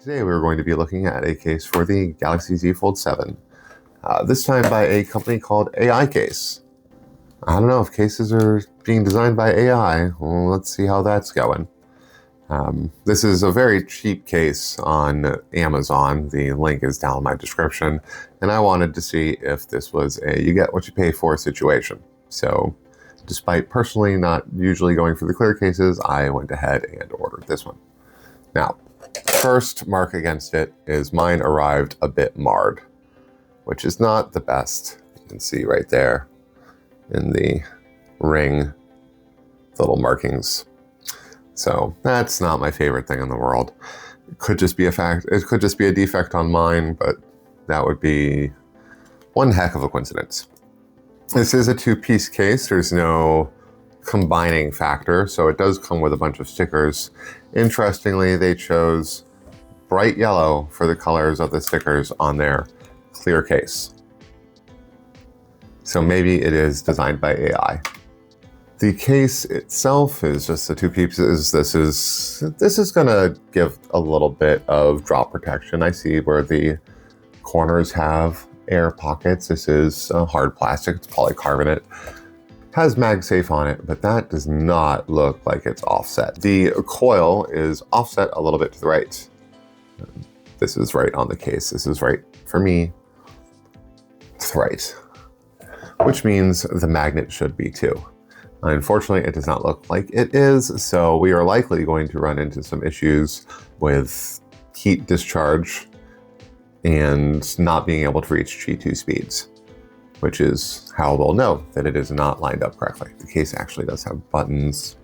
Today we're going to be looking at a case for the Galaxy Z Fold 7, this time by a company called AICase. I don't know if cases are being designed by AI. Well, let's see how that's going. This is a very cheap case on Amazon. The link is down in my description, and I wanted to see if this was a you get what you pay for situation. So despite personally not usually going for the clear cases, I went ahead and ordered this one. Now, first mark against it is mine arrived a bit marred, which is not the best. You can see right there in the ring, the little markings. So that's not my favorite thing in the world. It could just be a defect on mine, but that would be one heck of a coincidence. This is a two-piece case. There's no combining factor, so it does come with a bunch of stickers. Interestingly, they chose bright yellow for the colors of the stickers on their clear case. So maybe it is designed by AI. The case itself is just the two pieces. This is gonna give a little bit of drop protection. I see where the corners have air pockets. This is hard plastic, it's polycarbonate. Has MagSafe on it, but that does not look like it's offset. The coil is offset a little bit to the right. This is right on the case. This is right for me. It's right. Which means the magnet should be too. Unfortunately, it does not look like it is, so we are likely going to run into some issues with heat discharge and not being able to reach G2 speeds, which is how we'll know that it is not lined up correctly. The case actually does have buttons.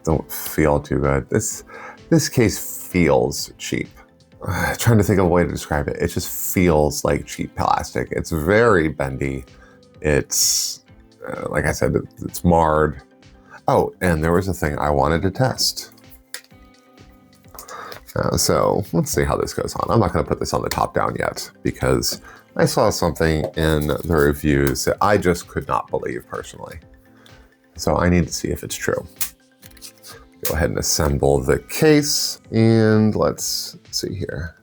Don't feel too good. This case feels cheap. Trying to think of a way to describe it. It just feels like cheap plastic. It's very bendy. It's, like I said, it's marred. Oh, and there was a thing I wanted to test. So let's see how this goes on. I'm not going to put this on the top down yet because I saw something in the reviews that I just could not believe personally. So I need to see if it's true. Go ahead and assemble the case and let's see here.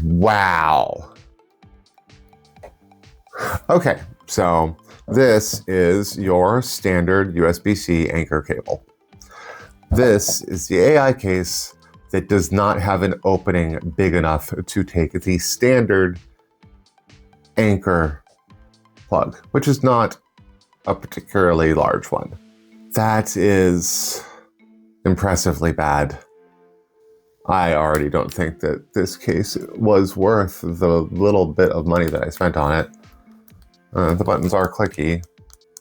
Wow. Okay, so this is your standard USB-C anchor cable. This is the AI case that does not have an opening big enough to take the standard anchor plug, which is not a particularly large one. That is impressively bad. I already don't think that this case was worth the little bit of money that I spent on it. The buttons are clicky.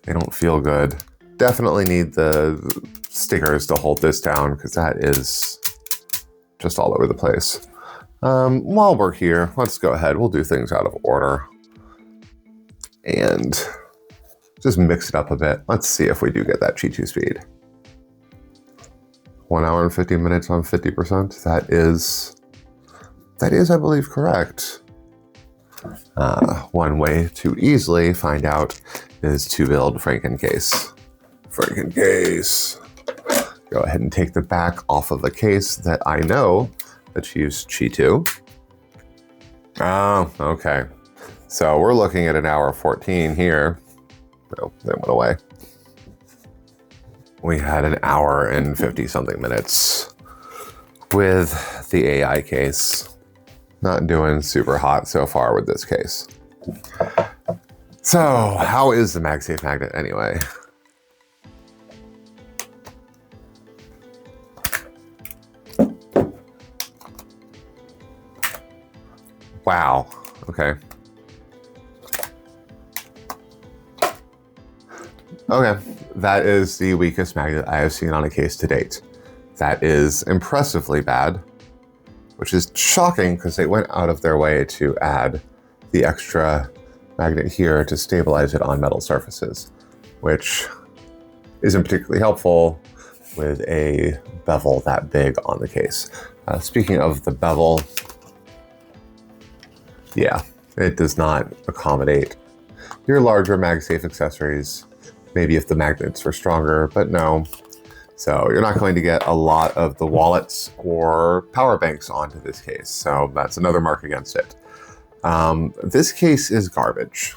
They don't feel good. Definitely need the stickers to hold this down because that is just all over the place. While we're here, let's go ahead. We'll do things out of order and just mix it up a bit. Let's see if we do get that G2 speed. 1 hour and 50 minutes on 50%. That is, I believe, correct. One way to easily find out is to build FrankenCase. FrankenCase. Go ahead and take the back off of the case that I know achieves G2. Oh, okay. So we're looking at 1 hour 14 here. Oh, that went away. We had 1 hour and 50 something minutes with the AI case. Not doing super hot so far with this case. So how is the MagSafe magnet anyway? Wow, okay. Okay, that is the weakest magnet I have seen on a case to date. That is impressively bad, which is shocking because they went out of their way to add the extra magnet here to stabilize it on metal surfaces, which isn't particularly helpful with a bevel that big on the case. Speaking of the bevel, yeah, it does not accommodate your larger MagSafe accessories Maybe if the magnets were stronger, but no. So you're not going to get a lot of the wallets or power banks onto this case. So that's another mark against it. This case is garbage.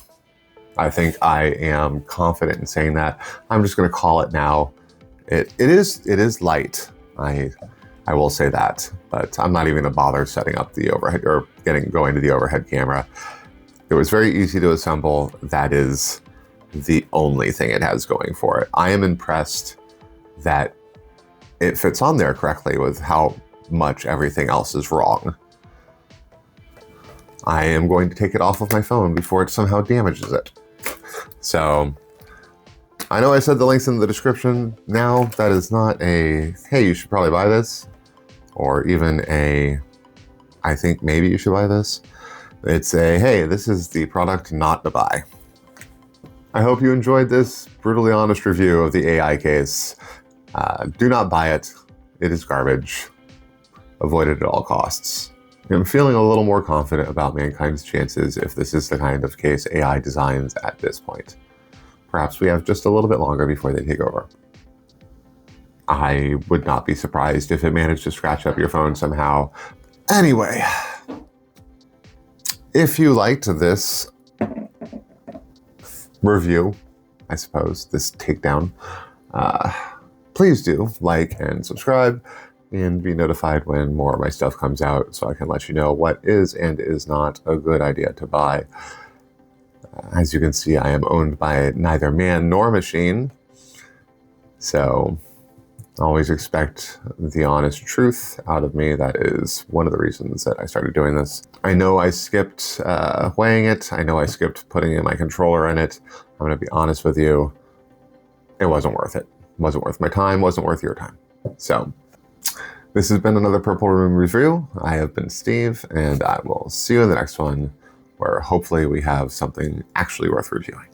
I think I am confident in saying that. I'm just going to call it now. It is light. I will say that, but I'm not even going to bother setting up the overhead or going to the overhead camera. It was very easy to assemble. That is the only thing it has going for it. I am impressed that it fits on there correctly with how much everything else is wrong. I am going to take it off of my phone before it somehow damages it. So I know I said the link's in the description. Now that is not a, hey, you should probably buy this, or even a, I think maybe you should buy this. It's a, hey, this is the product not to buy. I hope you enjoyed this brutally honest review of the AICase. Do not buy it. It is garbage. Avoid it at all costs. I'm feeling a little more confident about mankind's chances if this is the kind of case AI designs at this point. Perhaps we have just a little bit longer before they take over. I would not be surprised if it managed to scratch up your phone somehow. Anyway, if you liked this review, I suppose, this takedown, please do like and subscribe and be notified when more of my stuff comes out so I can let you know what is and is not a good idea to buy. As you can see, I am owned by neither man nor machine, so always expect the honest truth out of me. That is one of the reasons that I started doing this. I know I skipped weighing it. I know I skipped putting in my controller in it. I'm going to be honest with you. It wasn't worth it. It wasn't worth my time. Wasn't worth your time. So this has been another Purple Room review. I have been Steve, and I will see you in the next one, where hopefully we have something actually worth reviewing.